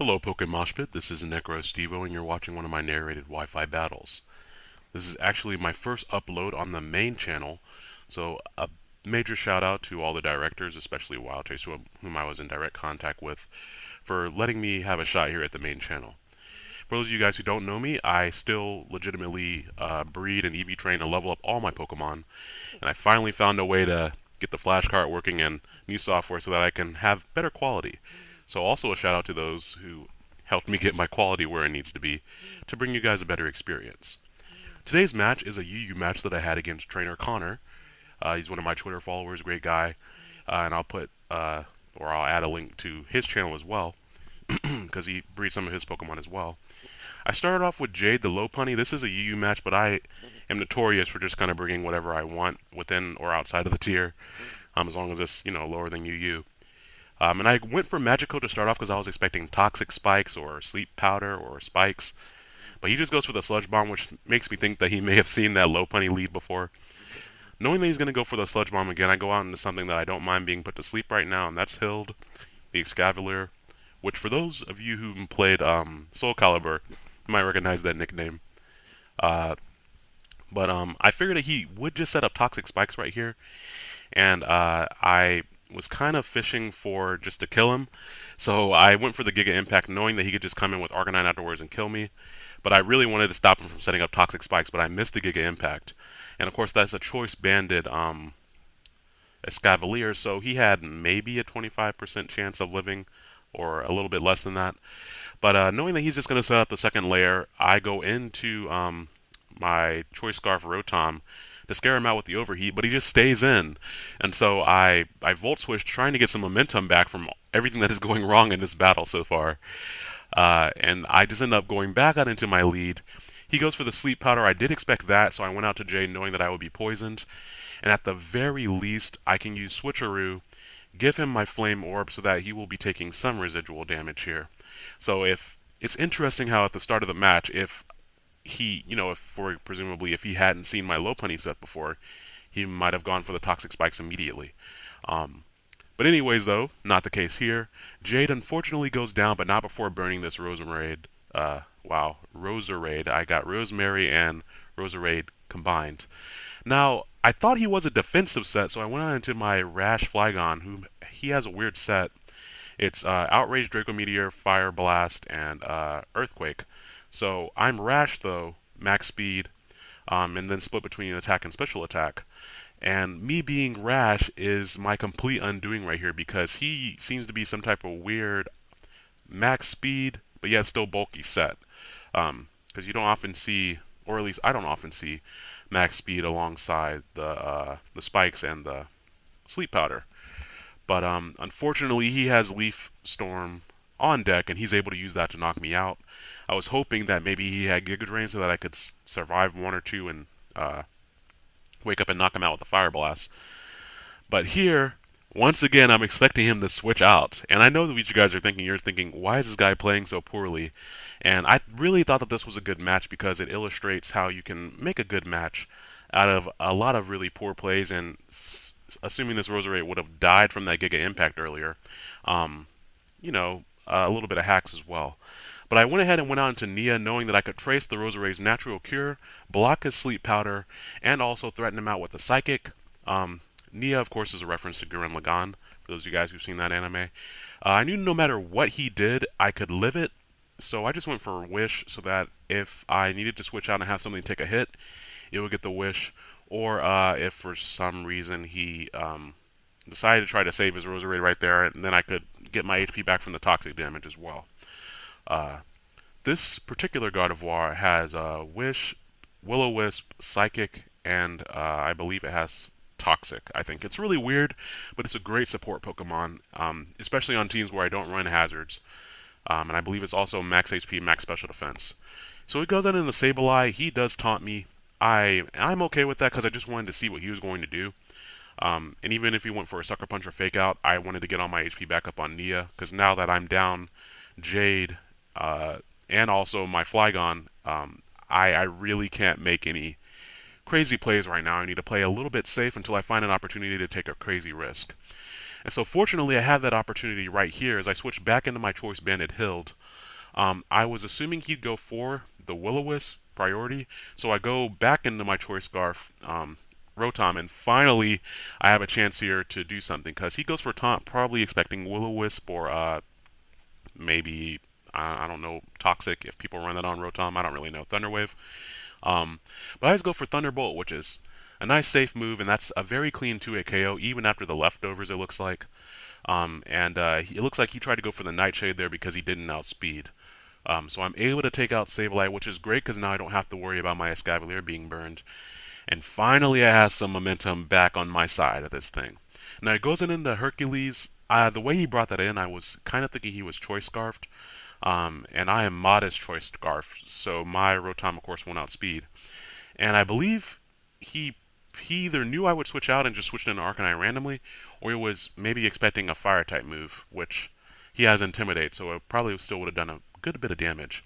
Hello, PokeMoshPit. This is Necrostevo, and you're watching one of my narrated Wi-Fi battles. This is actually my first upload on the main channel, so a major shout out to all the directors, especially Wild Chase, whom I was in direct contact with, for letting me have a shot here at the main channel. For those of you guys who don't know me, I still legitimately breed and EV train and level up all my Pokemon, and I finally found a way to get the flashcard working and new software so that I can have better quality. So also a shout out to those who helped me get my quality where it needs to be to bring you guys a better experience. Today's match is a UU match that I had against Trainer Connor. He's one of my Twitter followers, great guy, and I'll add a link to his channel as well because he breeds some of his Pokemon as well. I started off with Jade the Lopunny. This is a UU match, but I am notorious for just kind of bringing whatever I want within or outside of the tier, as long as it's lower than UU. And I went for Magical to start off because I was expecting Toxic Spikes or Sleep Powder or Spikes. But he just goes for the Sludge Bomb, which makes me think that he may have seen that Lopunny lead before. Knowing that he's going to go for the Sludge Bomb again, I go out into something that I don't mind being put to sleep right now, and that's Hild, the Excavalier, which for those of you who've played Soul Calibur, you might recognize that nickname. But I figured that he would just set up Toxic Spikes right here, and I was kind of fishing for just to kill him. So I went for the Giga Impact knowing that he could just come in with Arcanine afterwards and kill me. But I really wanted to stop him from setting up Toxic Spikes, but I missed the Giga Impact. And of course that's a choice banded Escavalier, so he had maybe a 25% chance of living, or a little bit less than that. But knowing that he's just going to set up the second layer, I go into my Choice Scarf Rotom to scare him out with the overheat, but he just stays in. And so I Volt Switch trying to get some momentum back from everything that is going wrong in this battle so far. And I just end up going back out into my lead. He goes for the Sleep Powder. I did expect that, so I went out to Jade knowing that I would be poisoned. And at the very least, I can use Switcheroo, give him my Flame Orb so that he will be taking some residual damage here. So if it's interesting how at the start of the match, if he, presumably if he hadn't seen my Lopunny set before, he might have gone for the Toxic Spikes immediately. But anyways, though, not the case here. Jade unfortunately goes down, but not before burning this Roserade. Roserade. I got Rosemary and Roserade combined. Now, I thought he was a defensive set, so I went on into my Rash Flygon, who he has a weird set. It's Outrage, Draco Meteor, Fire Blast, and Earthquake. So I'm Rash though, max speed, and then split between attack and special attack. And me being Rash is my complete undoing right here because he seems to be some type of weird max speed, but yet still bulky set. Because you don't often see, or at least I don't often see, max speed alongside the spikes and the sleep powder. But unfortunately, he has Leaf Storm on deck, and he's able to use that to knock me out. I was hoping that maybe he had Giga Drain so that I could survive one or two and wake up and knock him out with the Fire Blast. But here, once again, I'm expecting him to switch out. And I know that you guys are thinking, why is this guy playing so poorly? And I really thought that this was a good match because it illustrates how you can make a good match out of a lot of really poor plays. And assuming this Roserade would have died from that Giga Impact earlier, a little bit of hacks as well. But I went ahead and went out into Nia knowing that I could trace the Roserade's natural cure, block his Sleep Powder, and also threaten him out with a Psychic. Nia, of course, is a reference to Gurren Lagann, for those of you guys who've seen that anime. I knew no matter what he did, I could live it, so I just went for a Wish so that if I needed to switch out and have something take a hit, it would get the Wish. Or if for some reason he decided to try to save his Roserade right there, and then I could get my HP back from the toxic damage as well. This particular Gardevoir has Wish, Will-O-Wisp, Psychic, and I believe it has Toxic. I think it's really weird, but it's a great support Pokemon, especially on teams where I don't run hazards. And I believe it's also max HP, max special defense. So he goes out into Sableye. He does taunt me. I'm okay with that because I just wanted to see what he was going to do. And even if he went for a Sucker Punch or Fake Out, I wanted to get all my HP back up on Nia because now that I'm down Jade and also my Flygon, I really can't make any crazy plays right now. I need to play a little bit safe until I find an opportunity to take a crazy risk. And so fortunately I have that opportunity right here as I switch back into my Choice Banded Hild. I was assuming he'd go for the Will-O-Wisp priority, so I go back into my Choice Scarf, Rotom, and finally I have a chance here to do something because he goes for taunt, probably expecting Will-O-Wisp or maybe I don't know, Toxic if people run that on Rotom. I don't really know. Thunder Wave. But I just go for Thunderbolt, which is a nice safe move, and that's a very clean 2-hit KO even after the leftovers. It looks like. And it looks like he tried to go for the Nightshade there because he didn't outspeed. So I'm able to take out Sableye, which is great because now I don't have to worry about my Escavalier being burned. And finally, I have some momentum back on my side of this thing. Now, it goes into Hercules. The way he brought that in, I was kind of thinking he was Choice Scarfed. And I am modest Choice Scarfed, so my Rotom, of course, won't outspeed. And I believe he he either knew I would switch out and just switched into Arcanine randomly, or he was maybe expecting a Fire type move, which he has Intimidate, so it probably still would have done a good bit of damage.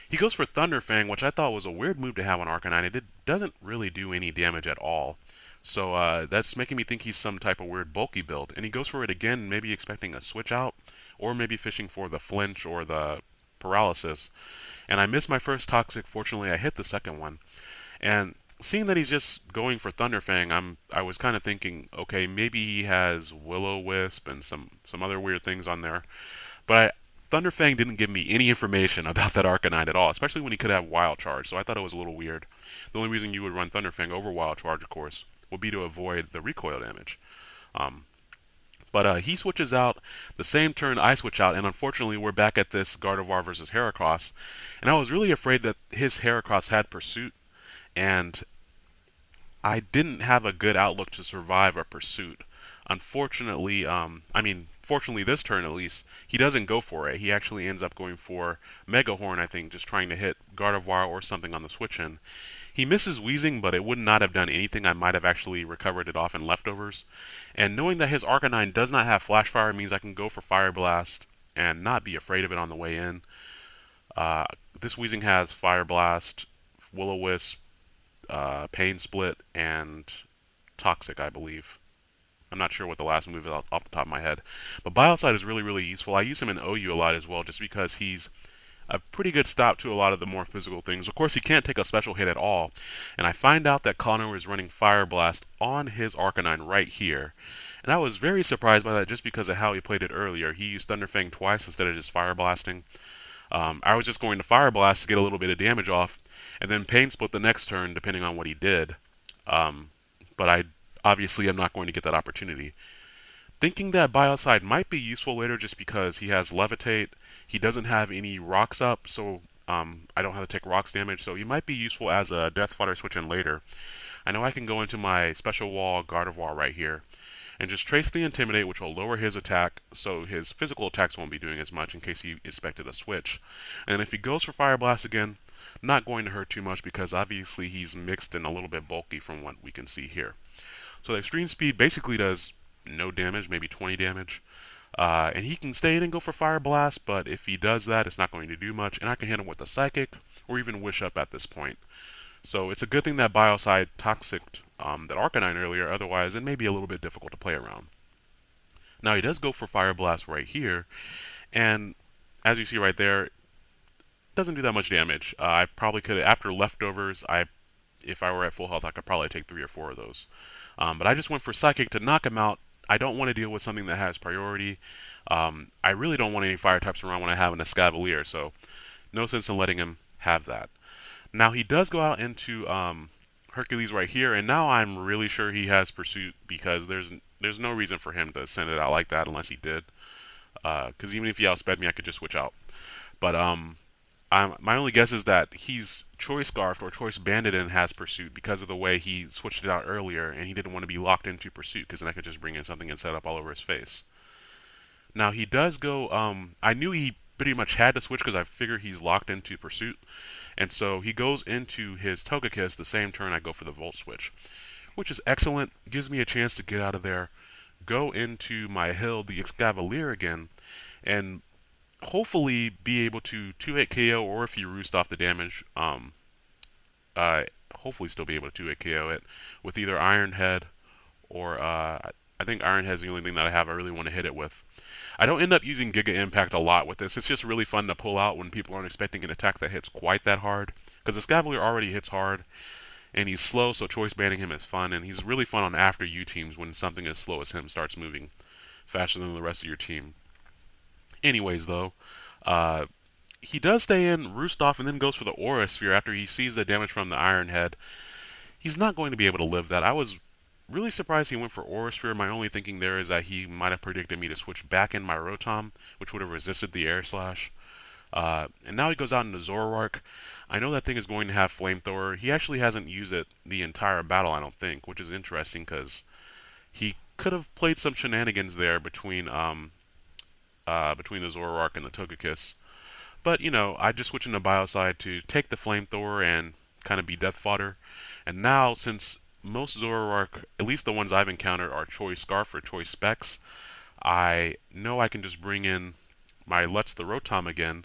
He goes for Thunder Fang, which I thought was a weird move to have on Arcanine. It doesn't really do any damage at all. So that's making me think he's some type of weird bulky build. And he goes for it again, maybe expecting a switch out, or maybe fishing for the flinch or the paralysis. And I missed my first Toxic. Fortunately, I hit the second one. And seeing that he's just going for Thunder Fang, I was kind of thinking, okay, maybe he has Will-O-Wisp and some other weird things on there. But Thunder Fang didn't give me any information about that Arcanine at all, especially when he could have Wild Charge, so I thought it was a little weird. The only reason you would run Thunder Fang over Wild Charge, of course, would be to avoid the recoil damage. Um, but he switches out the same turn I switch out, and unfortunately we're back at this Gardevoir versus Heracross. And I was really afraid that his Heracross had Pursuit, and I didn't have a good outlook to survive a Pursuit. Unfortunately, fortunately this turn at least, he doesn't go for it. He actually ends up going for Mega Horn, I think, just trying to hit Gardevoir or something on the switch in. He misses Wheezing, but it would not have done anything. I might have actually recovered it off in leftovers. And knowing that his Arcanine does not have Flash Fire means I can go for Fire Blast and not be afraid of it on the way in. Uh, this Wheezing has Fire Blast, Will-O-Wisp, Pain Split, and Toxic, I believe. I'm not sure what the last move is off the top of my head. But Biocide is really, really useful. I use him in OU a lot as well, just because he's a pretty good stop to a lot of the more physical things. Of course, he can't take a special hit at all. And I find out that Connor is running Fire Blast on his Arcanine right here. And I was very surprised by that just because of how he played it earlier. He used Thunder Fang twice instead of just Fire Blasting. I was just going to Fire Blast to get a little bit of damage off, and then Pain Split the next turn, depending on what he did. But I obviously am not going to get that opportunity. Thinking that Biocide might be useful later just because he has Levitate, he doesn't have any rocks up, so I don't have to take rocks damage, so he might be useful as a Death Fodder switch in later. I know I can go into my Special Wall Gardevoir right here, and just trace the Intimidate, which will lower his attack, so his physical attacks won't be doing as much in case he expected a switch. And if he goes for Fire Blast again, not going to hurt too much because obviously he's mixed and a little bit bulky from what we can see here. So the Extreme Speed basically does no damage, maybe 20 damage. And he can stay in and go for Fire Blast, but if he does that, it's not going to do much, and I can hit him with a Psychic, or even Wish Up at this point. So it's a good thing that Biocide toxicked that Arcanine earlier, otherwise it may be a little bit difficult to play around. Now he does go for Fire Blast right here, and as you see right there, it doesn't do that much damage. I probably could, after leftovers, if I were at full health, I could probably take 3 or 4 of those. But I just went for Psychic to knock him out. I don't want to deal with something that has priority. I really don't want any fire types around when I have an Escavalier, so no sense in letting him have that. Now he does go out into Hercules right here, and now I'm really sure he has Pursuit because there's no reason for him to send it out like that unless he did. Because even if he outsped me, I could just switch out. But my only guess is that he's Choice Scarfed or Choice Banded and has Pursuit because of the way he switched it out earlier, and he didn't want to be locked into Pursuit because then I could just bring in something and set up all over his face. Now he does go. I knew he pretty much had to switch because I figure he's locked into Pursuit, and so he goes into his Togekiss the same turn I go for the Volt Switch, which is excellent. Gives me a chance to get out of there, go into my hill, the Escavalier again, and hopefully be able to 2-hit KO, or if you roost off the damage, hopefully still be able to 2-hit KO it with either Iron Head or I think Iron Head's the only thing that I really want to hit it with. I don't end up using Giga Impact a lot with this. It's just really fun to pull out when people aren't expecting an attack that hits quite that hard. Because the Scavalier already hits hard, and he's slow, so choice banning him is fun. And he's really fun on after U teams when something as slow as him starts moving faster than the rest of your team. Anyways, though, uh, he does stay in Roost off and then goes for the Aura Sphere after he sees the damage from the Iron Head. He's not going to be able to live that. I was really surprised he went for Aura Sphere. My only thinking there is that he might have predicted me to switch back in my Rotom, which would have resisted the Air Slash. And now he goes out into Zoroark. I know that thing is going to have Flamethrower. He actually hasn't used it the entire battle, I don't think, which is interesting because he could have played some shenanigans there between the Zoroark and the Togekiss. But, I just switched into Biocide to take the Flamethrower and kind of be death fodder. And now, since most Zoroark, at least the ones I've encountered, are Choice Scarf or Choice Specs, I know I can just bring in my Let's the Rotom again,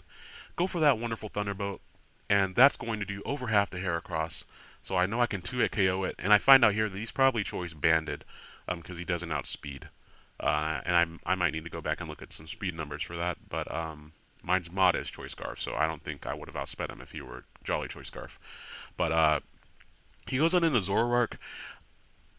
go for that wonderful Thunderbolt, and that's going to do over half the Heracross. So I know I can 2-hit KO it, and I find out here that he's probably Choice Banded, because he doesn't outspeed. And I might need to go back and look at some speed numbers for that, but mine's mod is Choice Scarf, so I don't think I would have outsped him if he were Jolly Choice Scarf. But he goes on into Zoroark,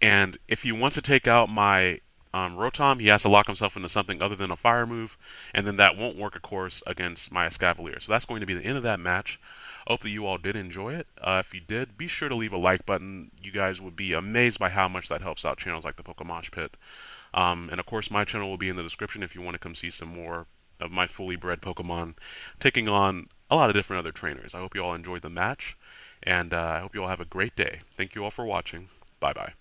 and if he wants to take out my Rotom, he has to lock himself into something other than a fire move, and then that won't work, of course, against my Escavalier. So that's going to be the end of that match. I hope that you all did enjoy it. If you did, be sure to leave a like button. You guys would be amazed by how much that helps out channels like the PokeMoshPit. And of course, my channel will be in the description if you want to come see some more of my fully bred Pokemon taking on a lot of different other trainers. I hope you all enjoyed the match, and I hope you all have a great day. Thank you all for watching. Bye bye.